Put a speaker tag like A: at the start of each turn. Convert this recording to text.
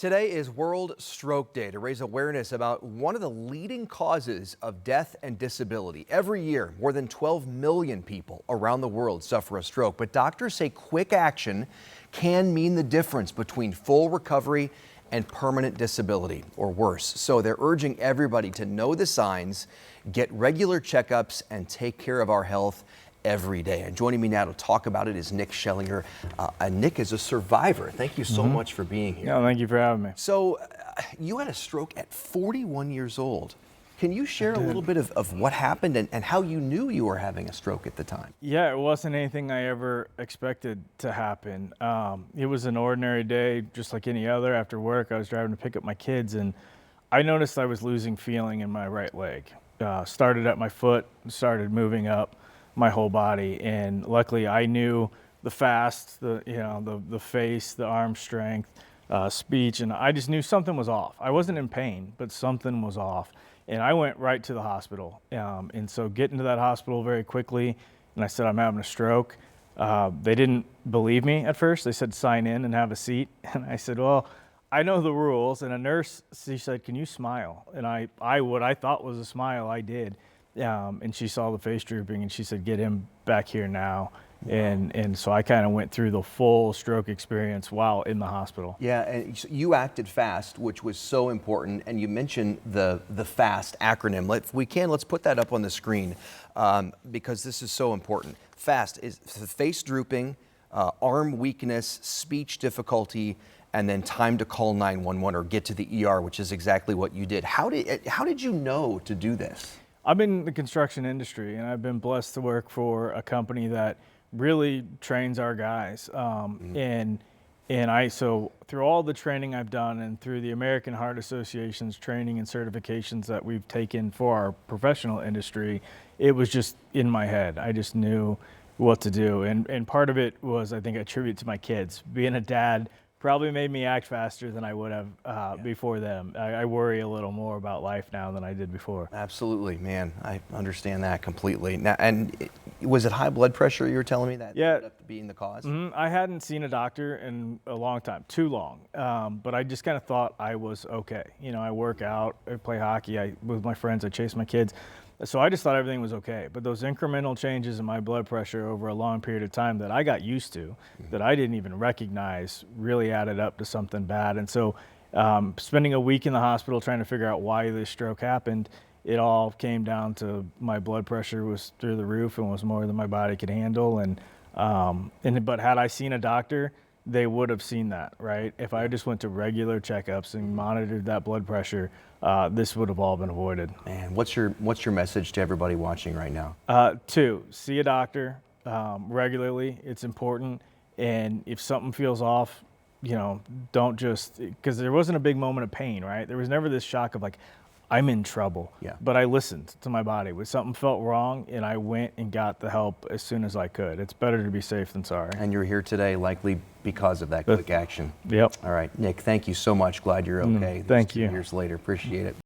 A: Today is World Stroke Day to raise awareness about one of the leading causes of death and disability. Every year, more than 12 million people around the world suffer a stroke, but doctors say quick action can mean the difference between full recovery and permanent disability, or worse. So they're urging everybody to know the signs, get regular checkups, and take care of our health every day. And joining me now to talk about it is Nick Schellinger. Nick is a survivor. Thank you so much for being here.
B: No, thank you for having me.
A: So you had a stroke at 41 years old. Can you share a little bit of what happened and how you knew you were having a stroke at the time?
B: Yeah, it wasn't anything I ever expected to happen. It was an ordinary day, just like any other. After work, I was driving to pick up my kids, and I noticed I was losing feeling in my right leg. Started at my foot, started moving up my whole body, and luckily I knew the fast, the face, the arm strength, speech, and I just knew something was off. I wasn't in pain, but something was off, and I went right to the hospital. And so getting to that hospital very quickly, and I said, I'm having a stroke. They didn't believe me at first. They said, sign in and have a seat. And I said, well, I know the rules. And a nurse, she said, can you smile? And what I thought was a smile, I did. And she saw the face drooping, and she said, get him back here now. Wow. And so I kind of went through the full stroke experience while in the hospital.
A: Yeah, and you acted fast, which was so important. And you mentioned the FAST acronym. Let's put that up on the screen because this is so important. FAST is face drooping, arm weakness, speech difficulty, and then time to call 911 or get to the ER, which is exactly what you did. How did you know to do this?
B: I've been in the construction industry, and I've been blessed to work for a company that really trains our guys. So through all the training I've done and through the American Heart Association's training and certifications that we've taken for our professional industry, it was just in my head. I just knew what to do. And part of it was, I think, a tribute to my kids. Being a dad probably made me act faster than I would have before them. I worry a little more about life now than I did before.
A: Absolutely, man. I understand that completely. Now, and was it high blood pressure you were telling me that ended up being the cause?
B: I hadn't seen a doctor in a long time, too long. But I just kind of thought I was okay. You know, I work out, I play hockey, with my friends, I chase my kids. So I just thought everything was okay. But those incremental changes in my blood pressure over a long period of time that I got used to, that I didn't even recognize, really added up to something bad. And so spending a week in the hospital trying to figure out why this stroke happened, it all came down to my blood pressure was through the roof and was more than my body could handle. But had I seen a doctor, they would have seen that, right? If I just went to regular checkups and monitored that blood pressure, this would have all been avoided.
A: Man, what's your message to everybody watching right now?
B: See a doctor regularly. It's important. And if something feels off, don't just, because there wasn't a big moment of pain, right? There was never this shock of like, I'm in trouble.
A: Yeah.
B: But I listened to my body. When something felt wrong, and I went and got the help as soon as I could. It's better to be safe than sorry.
A: And you're here today likely because of that quick action.
B: Yep.
A: All right, Nick, thank you so much. Glad you're okay.
B: Thank you.
A: 2 years later, appreciate it.